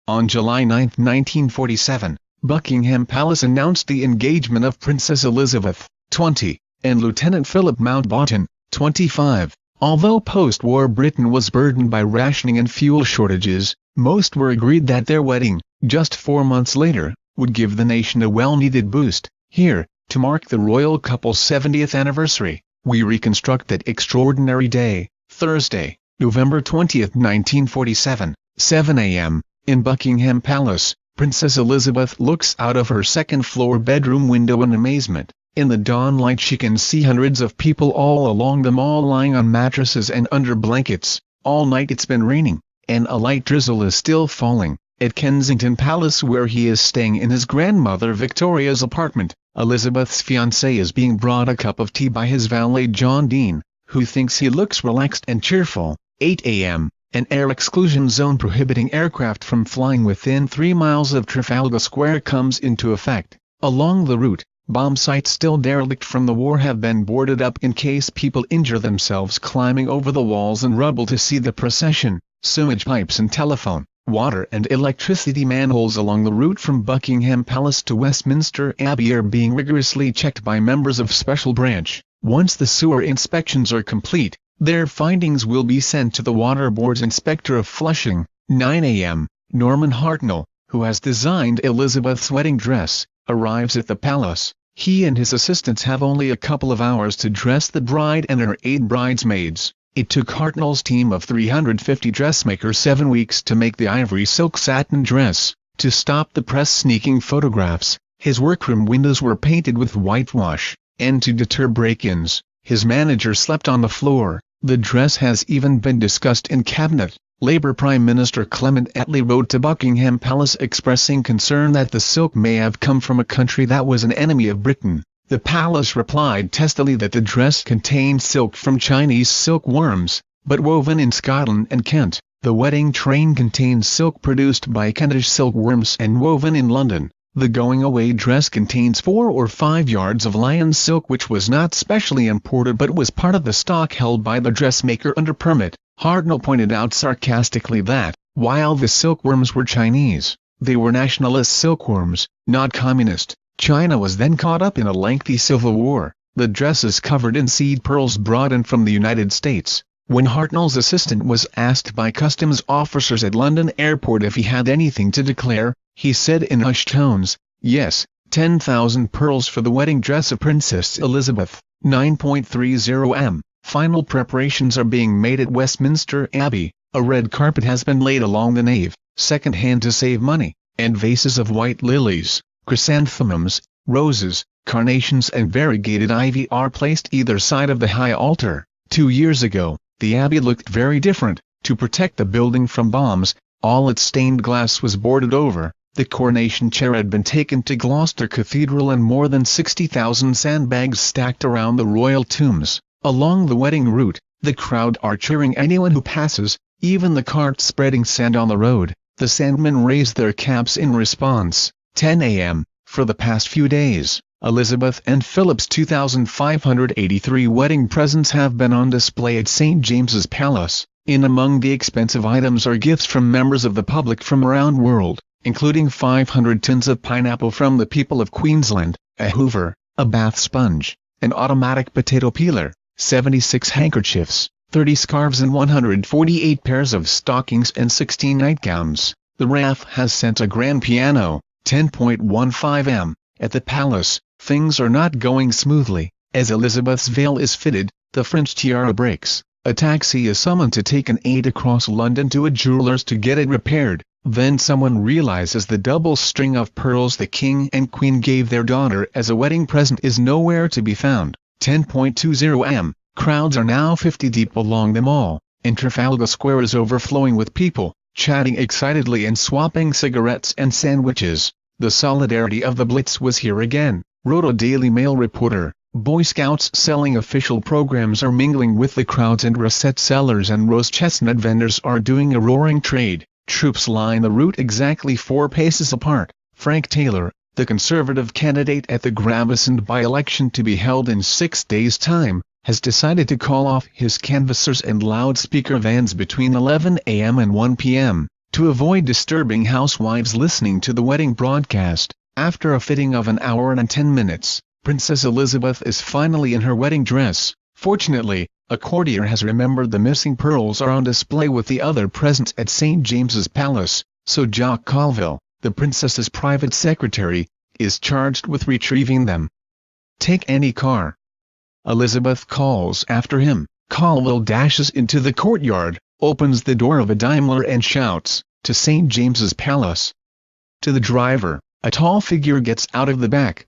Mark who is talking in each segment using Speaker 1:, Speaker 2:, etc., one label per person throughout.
Speaker 1: On July 9, 1947, Buckingham Palace announced the engagement of Princess Elizabeth, 20, and Lieutenant Philip Mountbatten, 25. Although post-war Britain was burdened by rationing and fuel shortages, most were agreed that their wedding, just 4 months later, would give the nation a well-needed boost. Here, to mark the royal couple's 70th anniversary, we reconstruct that extraordinary day, Thursday, November 20, 1947, 7 a.m., in Buckingham Palace. Princess Elizabeth looks out of her second-floor bedroom window in amazement. In the dawn light she can see hundreds of people all along the mall lying on mattresses and under blankets. All night it's been raining, and a light drizzle is still falling. At Kensington Palace, where he is staying in his grandmother Victoria's apartment, Elizabeth's fiancé is being brought a cup of tea by his valet John Dean, who thinks he looks relaxed and cheerful. 8 a.m. An air exclusion zone prohibiting aircraft from flying within 3 miles of Trafalgar Square comes into effect. Along the route, bomb sites still derelict from the war have been boarded up in case people injure themselves climbing over the walls and rubble to see the procession. Sewage pipes and telephone, water and electricity manholes along the route from Buckingham Palace to Westminster Abbey are being rigorously checked by members of Special Branch. Once the sewer inspections are complete, their findings will be sent to the Water Board's Inspector of Flushing. 9 a.m. Norman Hartnell, who has designed Elizabeth's wedding dress, arrives at the palace. He and his assistants have only a couple of hours to dress the bride and her 8 bridesmaids. It took Hartnell's team of 350 dressmakers 7 weeks to make the ivory silk satin dress. To stop the press sneaking photographs, his workroom windows were painted with whitewash, and to deter break-ins, his manager slept on the floor. The dress has even been discussed in cabinet. Labour Prime Minister Clement Attlee wrote to Buckingham Palace expressing concern that the silk may have come from a country that was an enemy of Britain. The palace replied testily that the dress contained silk from Chinese silkworms, but woven in Scotland and Kent. The wedding train contains silk produced by Kentish silkworms and woven in London. The going-away dress contains 4 or 5 yards of lion silk which was not specially imported but was part of the stock held by the dressmaker under permit. Hartnell pointed out sarcastically that, while the silkworms were Chinese, they were nationalist silkworms, not communist. China was then caught up in a lengthy civil war. The dress is covered in seed pearls brought in from the United States. When Hartnell's assistant was asked by customs officers at London Airport if he had anything to declare, he said in hushed tones, "Yes, 10,000 pearls for the wedding dress of Princess Elizabeth." 9:30 am. Final preparations are being made at Westminster Abbey. A red carpet has been laid along the nave, second-hand to save money, and vases of white lilies, chrysanthemums, roses, carnations and variegated ivy are placed either side of the high altar. 2 years ago, the abbey looked very different. To protect the building from bombs, all its stained glass was boarded over. The coronation chair had been taken to Gloucester Cathedral and more than 60,000 sandbags stacked around the royal tombs. Along the wedding route, the crowd are cheering anyone who passes, even the carts spreading sand on the road. The sandmen raise their caps in response. 10 a.m. For the past few days, Elizabeth and Philip's 2,583 wedding presents have been on display at St. James's Palace. In among the expensive items are gifts from members of the public from around the world, including 500 tins of pineapple from the people of Queensland, a Hoover, a bath sponge, an automatic potato peeler, 76 handkerchiefs, 30 scarves and 148 pairs of stockings and 16 nightgowns. The RAF has sent a grand piano. 10:15 am. At the palace, things are not going smoothly. As Elizabeth's veil is fitted, the French tiara breaks. A taxi is summoned to take an 8 across London to a jeweller's to get it repaired. Then someone realizes the double string of pearls the king and queen gave their daughter as a wedding present is nowhere to be found. 10:20 am. Crowds are now 50 deep along the mall, and Trafalgar Square is overflowing with people, chatting excitedly and swapping cigarettes and sandwiches. The solidarity of the Blitz was here again, wrote a Daily Mail reporter. Boy Scouts selling official programs are mingling with the crowds and rosette sellers and rose chestnut vendors are doing a roaring trade. Troops line the route exactly 4 paces apart. Frank Taylor, the Conservative candidate at the Gravesend by-election to be held in 6 days' time, has decided to call off his canvassers and loudspeaker vans between 11 a.m. and 1 p.m. To avoid disturbing housewives listening to the wedding broadcast, after a fitting of an hour and 10 minutes, Princess Elizabeth is finally in her wedding dress. Fortunately, a courtier has remembered the missing pearls are on display with the other presents at St. James's Palace, so Jock Colville, the princess's private secretary, is charged with retrieving them. "Take any car," Elizabeth calls after him. Colville dashes into the courtyard, opens the door of a Daimler and shouts, "To St. James's Palace." To the driver, a tall figure gets out of the back.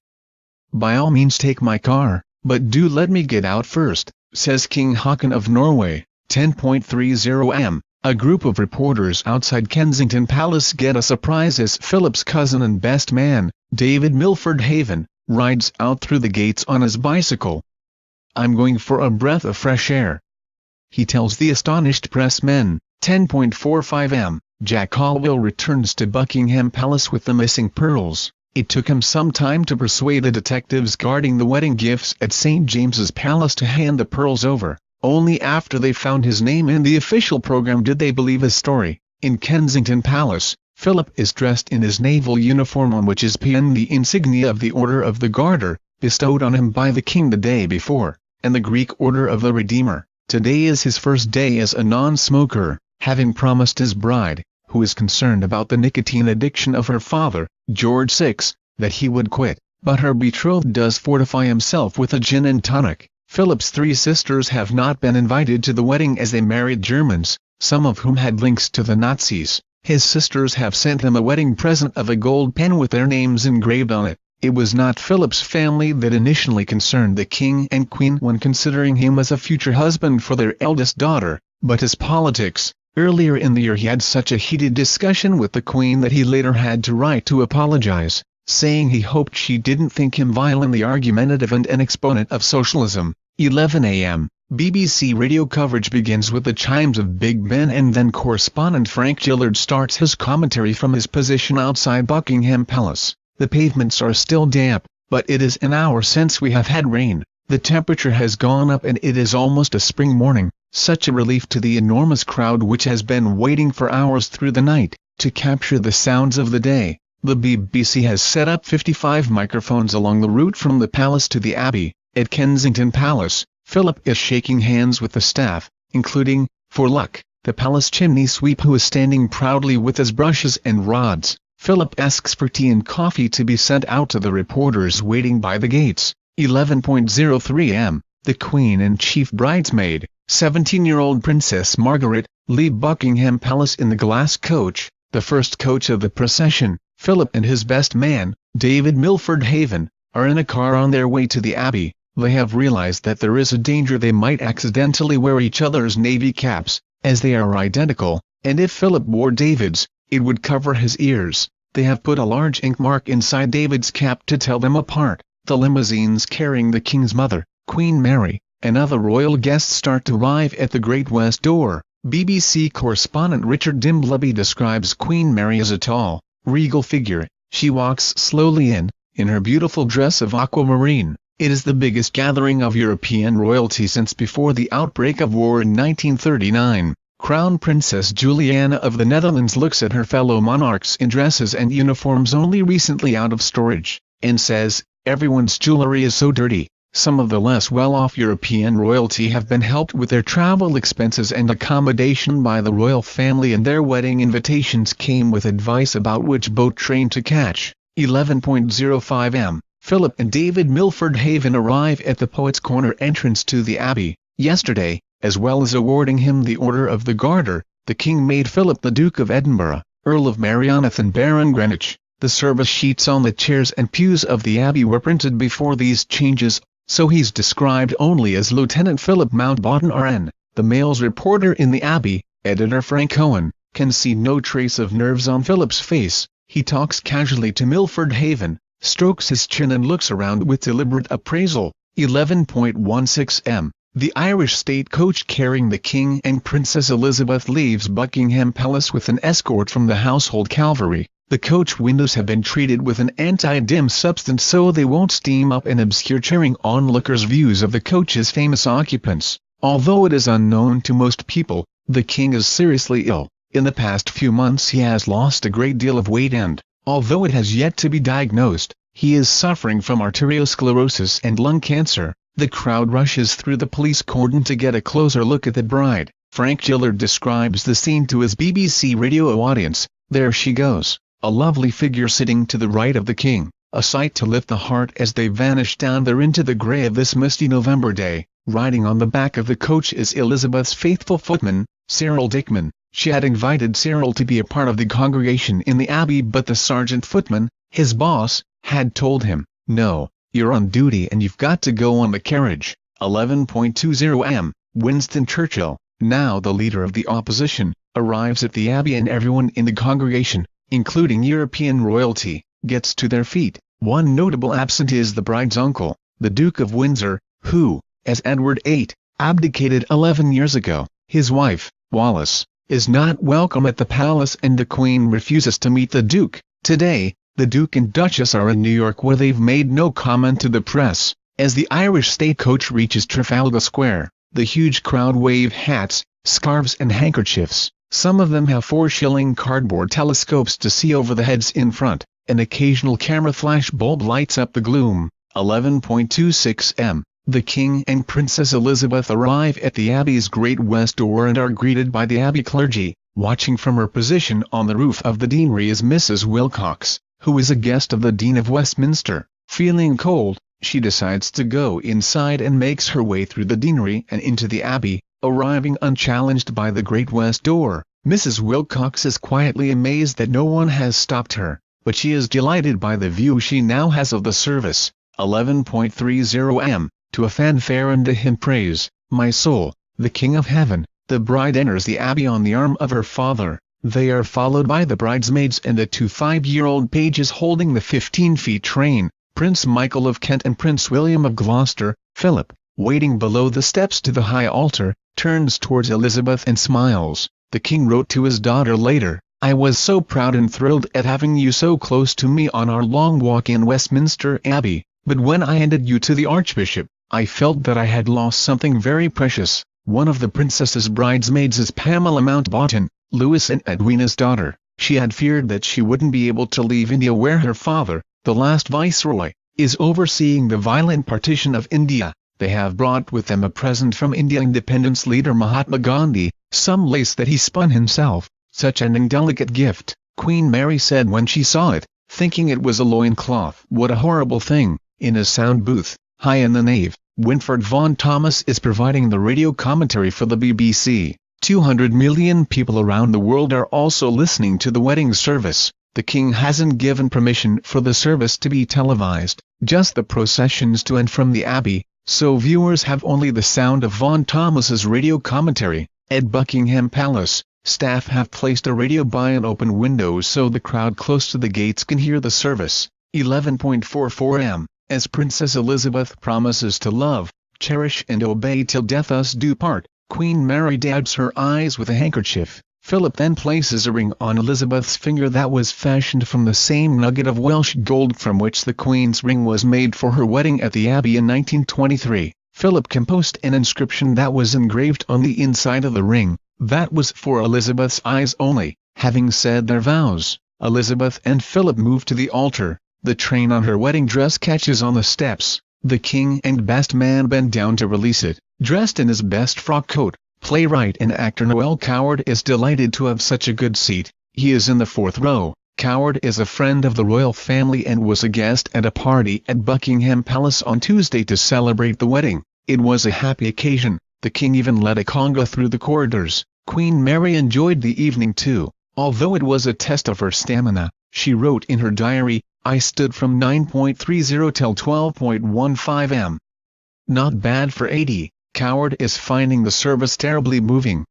Speaker 1: "By all means take my car, but do let me get out first," says King Haakon of Norway. 10:30 am. A group of reporters outside Kensington Palace get a surprise as Philip's cousin and best man, David Milford Haven, rides out through the gates on his bicycle. "I'm going for a breath of fresh air," he tells the astonished pressmen. 10:45 am. Jack Colville returns to Buckingham Palace with the missing pearls. It took him some time to persuade the detectives guarding the wedding gifts at St. James's Palace to hand the pearls over. Only after they found his name in the official program did they believe his story. In Kensington Palace, Philip is dressed in his naval uniform on which is pinned the insignia of the Order of the Garter, bestowed on him by the king the day before, and the Greek Order of the Redeemer. Today is his first day as a non-smoker, having promised his bride, who is concerned about the nicotine addiction of her father, George VI, that he would quit, but her betrothed does fortify himself with a gin and tonic. Philip's 3 sisters have not been invited to the wedding as they married Germans, some of whom had links to the Nazis. His sisters have sent him a wedding present of a gold pen with their names engraved on it. It was not Philip's family that initially concerned the king and queen when considering him as a future husband for their eldest daughter, but his politics. Earlier in the year he had such a heated discussion with the queen that he later had to write to apologize, saying he hoped she didn't think him violently argumentative and an exponent of socialism. 11 am. BBC radio coverage begins with the chimes of Big Ben and then correspondent Frank Gillard starts his commentary from his position outside Buckingham Palace. The pavements are still damp, but it is an hour since we have had rain. The temperature has gone up and it is almost a spring morning, such a relief to the enormous crowd which has been waiting for hours through the night, to capture the sounds of the day. The BBC has set up 55 microphones along the route from the palace to the Abbey. At Kensington Palace, Philip is shaking hands with the staff, including, for luck, the palace chimney sweep who is standing proudly with his brushes and rods. Philip asks for tea and coffee to be sent out to the reporters waiting by the gates. 11:03 am. The Queen and chief bridesmaid, 17-year-old Princess Margaret, leave Buckingham Palace in the glass coach, the first coach of the procession. Philip and his best man, David Milford Haven, are in a car on their way to the Abbey. They have realized that there is a danger they might accidentally wear each other's navy caps, as they are identical, and if Philip wore David's, it would cover his ears. They have put a large ink mark inside David's cap to tell them apart. The limousines carrying the King's mother, Queen Mary, and other royal guests start to arrive at the Great West Door. BBC correspondent Richard Dimbleby describes Queen Mary as a tall, regal figure. She walks slowly in her beautiful dress of aquamarine. It is the biggest gathering of European royalty since before the outbreak of war in 1939. Crown Princess Juliana of the Netherlands looks at her fellow monarchs in dresses and uniforms only recently out of storage, and says, "Everyone's jewelry is so dirty." Some of the less well-off European royalty have been helped with their travel expenses and accommodation by the royal family, and their wedding invitations came with advice about which boat train to catch. 11:05 am. Philip and David Milford Haven arrive at the Poets' Corner entrance to the Abbey. Yesterday, as well as awarding him the Order of the Garter, the King made Philip the Duke of Edinburgh, Earl of Mariannith and Baron Greenwich. The service sheets on the chairs and pews of the Abbey were printed before these changes, so he's described only as Lieutenant Philip Mountbatten RN. The Mail's reporter in the Abbey, editor Frank Cohen, can see no trace of nerves on Philip's face. He talks casually to Milford Haven, strokes his chin and looks around with deliberate appraisal. 11:16 am. The Irish state coach carrying the King and Princess Elizabeth leaves Buckingham Palace with an escort from the household cavalry. The coach windows have been treated with an anti-dim substance so they won't steam up and obscure cheering onlookers' views of the coach's famous occupants. Although it is unknown to most people, the King is seriously ill. In the past few months he has lost a great deal of weight and, although it has yet to be diagnosed, he is suffering from arteriosclerosis and lung cancer. The crowd rushes through the police cordon to get a closer look at the bride. Frank Gillard describes the scene to his BBC radio audience. There she goes, a lovely figure sitting to the right of the king, a sight to lift the heart as they vanish down there into the grey of this misty November day. Riding on the back of the coach is Elizabeth's faithful footman, Cyril Dickman. She had invited Cyril to be a part of the congregation in the abbey, but the sergeant footman, his boss, had told him, "No, you're on duty and you've got to go on the carriage." 11:20 am. Winston Churchill, now the leader of the opposition, arrives at the abbey and everyone in the congregation, including European royalty, gets to their feet. One notable absent is the bride's uncle, the Duke of Windsor, who, as Edward VIII, abdicated 11 years ago. His wife, Wallis, is not welcome at the palace and the Queen refuses to meet the Duke. Today, the Duke and Duchess are in New York where they've made no comment to the press. As the Irish state coach reaches Trafalgar Square, the huge crowd wave hats, scarves and handkerchiefs. Some of them have 4-shilling cardboard telescopes to see over the heads in front. An occasional camera flash bulb lights up the gloom. 11:26 am. The King and Princess Elizabeth arrive at the Abbey's Great West Door and are greeted by the Abbey clergy. Watching from her position on the roof of the deanery is Mrs. Wilcox, who is a guest of the Dean of Westminster. Feeling cold, she decides to go inside and makes her way through the deanery and into the Abbey, arriving unchallenged by the Great West Door. Mrs. Wilcox is quietly amazed that no one has stopped her, but she is delighted by the view she now has of the service. 11:30 am. To a fanfare and a hymn praise, "My soul, the King of Heaven," the bride enters the abbey on the arm of her father. They are followed by the bridesmaids and the 2 5-year-old pages holding the 15-feet train, Prince Michael of Kent and Prince William of Gloucester. Philip, waiting below the steps to the high altar, turns towards Elizabeth and smiles. The king wrote to his daughter later, "I was so proud and thrilled at having you so close to me on our long walk in Westminster Abbey, but when I handed you to the Archbishop, I felt that I had lost something very precious." One of the princess's bridesmaids is Pamela Mountbatten, Louis and Edwina's daughter. She had feared that she wouldn't be able to leave India where her father, the last viceroy, is overseeing the violent partition of India. They have brought with them a present from India independence leader Mahatma Gandhi, some lace that he spun himself. "Such an indelicate gift," Queen Mary said when she saw it, thinking it was a loincloth. "What a horrible thing." In a sound booth, high in the nave, Winford Vaughan Thomas is providing the radio commentary for the BBC. 200 million people around the world are also listening to the wedding service. The king hasn't given permission for the service to be televised, just the processions to and from the abbey, so viewers have only the sound of Vaughan Thomas's radio commentary. At Buckingham Palace, staff have placed a radio by an open window so the crowd close to the gates can hear the service. 11:44 am. As Princess Elizabeth promises to love, cherish and obey till death us do part, Queen Mary dabs her eyes with a handkerchief. Philip then places a ring on Elizabeth's finger that was fashioned from the same nugget of Welsh gold from which the Queen's ring was made for her wedding at the Abbey in 1923. Philip composed an inscription that was engraved on the inside of the ring, that was for Elizabeth's eyes only. Having said their vows, Elizabeth and Philip move to the altar. The train on her wedding dress catches on the steps. The king and best man bend down to release it. Dressed in his best frock coat, playwright and actor Noel Coward is delighted to have such a good seat. He is in the 4th row. Coward is a friend of the royal family and was a guest at a party at Buckingham Palace on Tuesday to celebrate the wedding. It was a happy occasion. The king even led a conga through the corridors. Queen Mary enjoyed the evening too, although it was a test of her stamina. She wrote in her diary, "I stood from 9:30 till 12:15 am. Not bad for 80. Coward is finding the service terribly moving.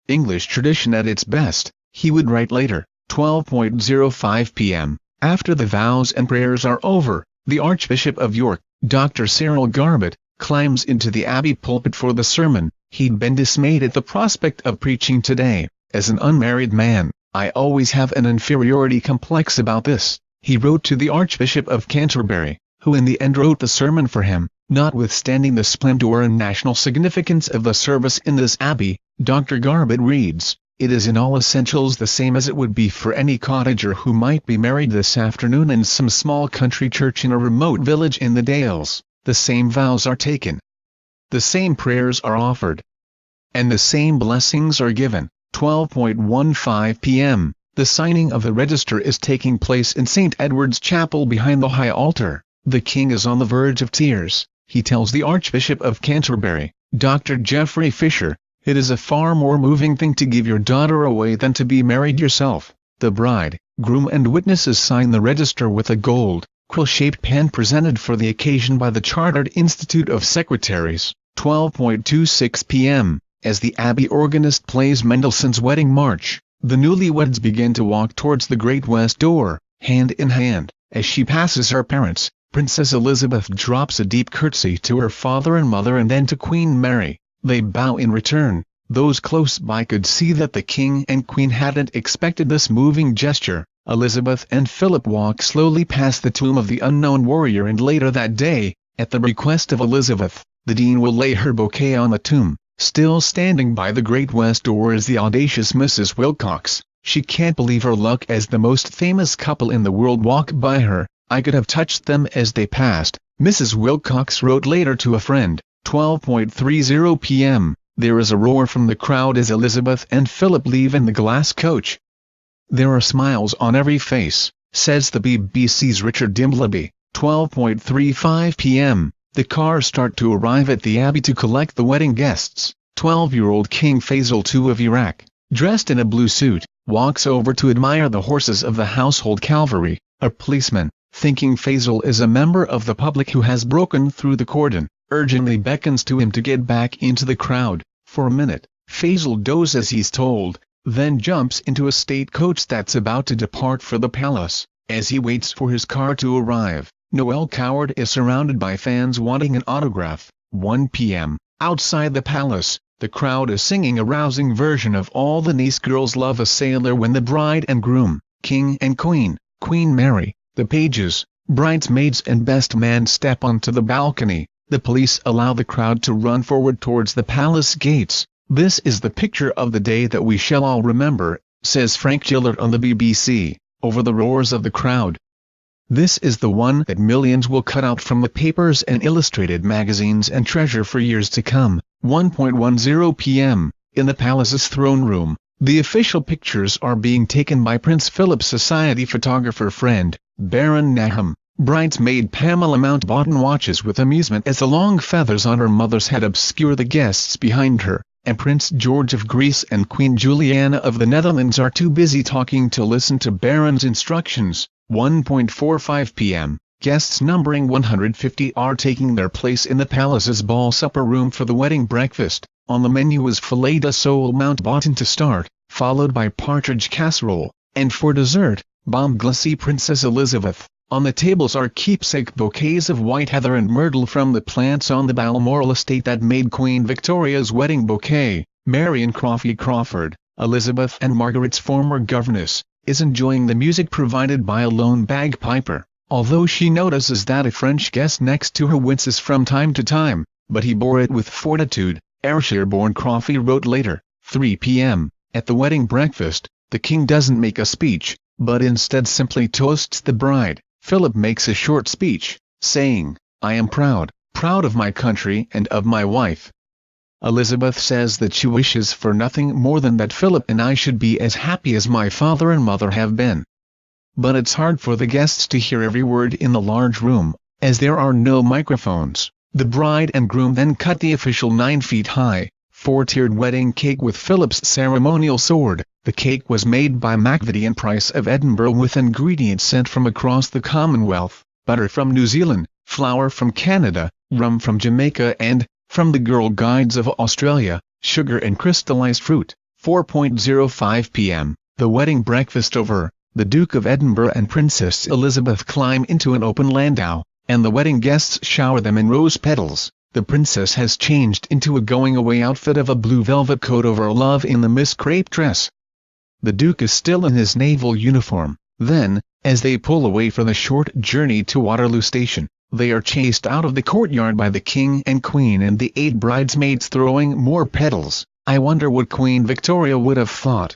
Speaker 1: English tradition at its best, he would write later. 12:05 p.m. After the vows and prayers are over, the Archbishop of York, Dr. Cyril Garbett, climbs into the Abbey pulpit for the sermon. He'd been dismayed at the prospect of preaching today. "As an unmarried man, I always have an inferiority complex about this," he wrote to the Archbishop of Canterbury, who in the end wrote the sermon for him. Notwithstanding the splendor and national significance of the service in this abbey, Dr. Garbett reads, It is in all essentials the same as it would be for any cottager who might be married this afternoon in some small country church in a remote village in the Dales. The same vows are taken. The same prayers are offered. And the same blessings are given. 12:15 p.m. The signing of the register is taking place in St. Edward's Chapel behind the high altar. The king is on the verge of tears. He tells the Archbishop of Canterbury, Dr. Geoffrey Fisher, "It is a far more moving thing to give your daughter away than to be married yourself." The bride, groom and witnesses sign the register with a gold, quill-shaped pen presented for the occasion by the Chartered Institute of Secretaries. 12:26 p.m. As the Abbey organist plays Mendelssohn's Wedding March, the newlyweds begin to walk towards the Great West Door, hand in hand. As she passes her parents, Princess Elizabeth drops a deep curtsy to her father and mother and then to Queen Mary. They bow in return. Those close by could see that the king and queen hadn't expected this moving gesture. Elizabeth and Philip walk slowly past the tomb of the unknown warrior, and later that day, at the request of Elizabeth, the Dean will lay her bouquet on the tomb. Still standing by the Great West Door is the audacious Mrs. Wilcox. She can't believe her luck as the most famous couple in the world walk by her. "I could have touched them as they passed," Mrs. Wilcox wrote later to a friend. 12:30 p.m. There is a roar from the crowd as Elizabeth and Philip leave in the glass coach. "There are smiles on every face," says the BBC's Richard Dimbleby. 12:35 p.m. The cars start to arrive at the Abbey to collect the wedding guests. 12-year-old King Faisal II of Iraq, dressed in a blue suit, walks over to admire the horses of the household cavalry. A policeman, thinking Faisal is a member of the public who has broken through the cordon, urgently beckons to him to get back into the crowd. For a minute, Faisal does as he's told, then jumps into a state coach that's about to depart for the palace. As he waits for his car to arrive, Noel Coward is surrounded by fans wanting an autograph. 1 p.m. Outside the palace, the crowd is singing a rousing version of All the Nice Girls Love a Sailor when the bride and groom, king and queen, Queen Mary, the pages, bridesmaids and best man step onto the balcony. The police allow the crowd to run forward towards the palace gates. "This is the picture of the day that we shall all remember," says Frank Gillard on the BBC, over the roars of the crowd. "This is the one that millions will cut out from the papers and illustrated magazines and treasure for years to come." 1:10 p.m. In the palace's throne room, the official pictures are being taken by Prince Philip's society photographer friend, Baron Nahum. Bridesmaid Pamela Mountbatten watches with amusement as the long feathers on her mother's head obscure the guests behind her, and Prince George of Greece and Queen Juliana of the Netherlands are too busy talking to listen to Baron's instructions. 1:45 p.m. Guests numbering 150 are taking their place in the palace's ball supper room for the wedding breakfast. On the menu is filet de sole Mountbatten to start, followed by partridge casserole, and for dessert, bombe glacée Princess Elizabeth. On the tables are keepsake bouquets of white heather and myrtle from the plants on the Balmoral estate that made Queen Victoria's wedding bouquet. Marion Crawford, Elizabeth and Margaret's former governess, is enjoying the music provided by a lone bagpiper, although she notices that a French guest next to her winces from time to time, but he bore it with fortitude, Ayrshire-born Crawford wrote later. 3 p.m. At the wedding breakfast, the king doesn't make a speech, but instead simply toasts the bride. Philip makes a short speech, saying, "I am proud of my country and of my wife." Elizabeth says that she wishes for nothing more than that Philip and I should be as happy as my father and mother have been. But it's hard for the guests to hear every word in the large room, as there are no microphones. The bride and groom then cut the official 9 feet high, 4-tiered wedding cake with Philip's ceremonial sword. The cake was made by Macvity and Price of Edinburgh with ingredients sent from across the Commonwealth, butter from New Zealand, flour from Canada, rum from Jamaica and, from the Girl Guides of Australia, sugar and crystallized fruit. 4:05 p.m. The wedding breakfast over, the Duke of Edinburgh and Princess Elizabeth climb into an open landau, and the wedding guests shower them in rose petals. The princess has changed into a going-away outfit of a blue velvet coat over a love-in-the-mist crepe dress. The Duke is still in his naval uniform. Then, as they pull away for the short journey to Waterloo Station, they are chased out of the courtyard by the King and Queen and the 8 bridesmaids throwing more petals. I wonder what Queen Victoria would have thought.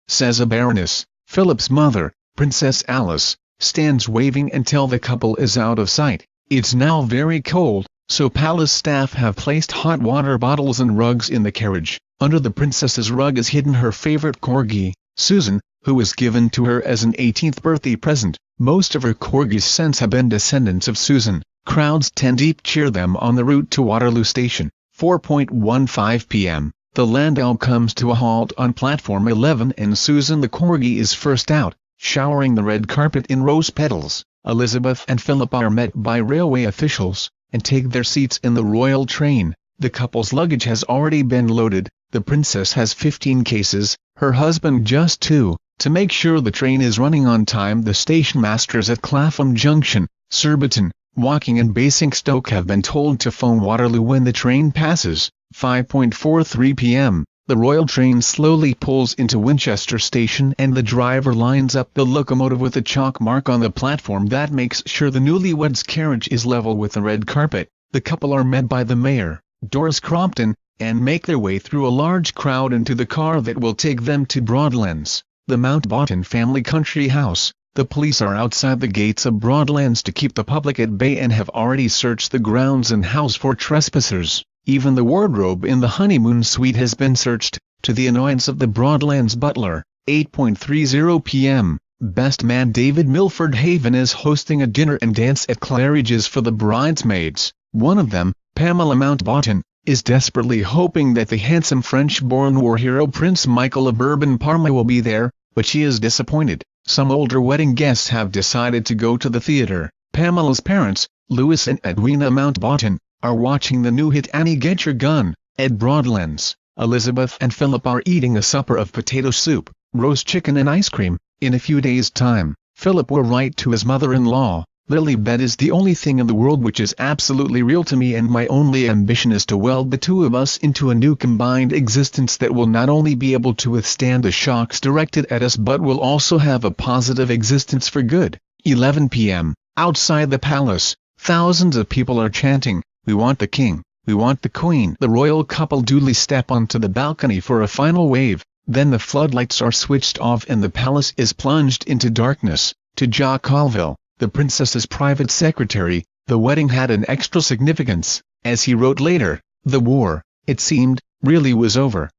Speaker 1: Says a baroness. Philip's mother, Princess Alice, stands waving until the couple is out of sight. It's now very cold, so palace staff have placed hot water bottles and rugs in the carriage. Under the princess's rug is hidden her favorite corgi, Susan, who was given to her as an 18th birthday present. Most of her corgi's scents have been descendants of Susan. Crowds 10 deep cheer them on the route to Waterloo Station. 4:15 p.m. The landau comes to a halt on platform 11 and Susan the corgi is first out, showering the red carpet in rose petals. Elizabeth and Philip are met by railway officials, and take their seats in the royal train. The couple's luggage has already been loaded. The princess has 15 cases, her husband just 2. To make sure the train is running on time, the station masters at Clapham Junction, Surbiton, Woking and Basingstoke have been told to phone Waterloo when the train passes. 5:43 p.m. The royal train slowly pulls into Winchester Station and the driver lines up the locomotive with a chalk mark on the platform that makes sure the newlyweds' carriage is level with the red carpet. The couple are met by the mayor, Doris Crompton, and make their way through a large crowd into the car that will take them to Broadlands, the Mountbatten family country house. The police are outside the gates of Broadlands to keep the public at bay and have already searched the grounds and house for trespassers. Even the wardrobe in the honeymoon suite has been searched, to the annoyance of the Broadlands butler. 8:30 p.m. Best man David Milford Haven is hosting a dinner and dance at Claridge's for the bridesmaids. One of them, Pamela Mountbatten, is desperately hoping that the handsome French-born war hero Prince Michael of Bourbon-Parma will be there, but she is disappointed. Some older wedding guests have decided to go to the theater. Pamela's parents, Louis and Edwina Mountbatten, are watching the new hit Annie Get Your Gun, at Broadlands. Elizabeth and Philip are eating a supper of potato soup, roast chicken and ice cream. In a few days' time, Philip will write to his mother-in-law, Lilibet is the only thing in the world which is absolutely real to me, and my only ambition is to weld the two of us into a new combined existence that will not only be able to withstand the shocks directed at us but will also have a positive existence for good. 11 p.m. Outside the palace, thousands of people are chanting, "We want the king, we want the queen." The royal couple duly step onto the balcony for a final wave, then the floodlights are switched off and the palace is plunged into darkness. To Jock Colville, the princess's private secretary, the wedding had an extra significance. As he wrote later, the war, it seemed, really was over.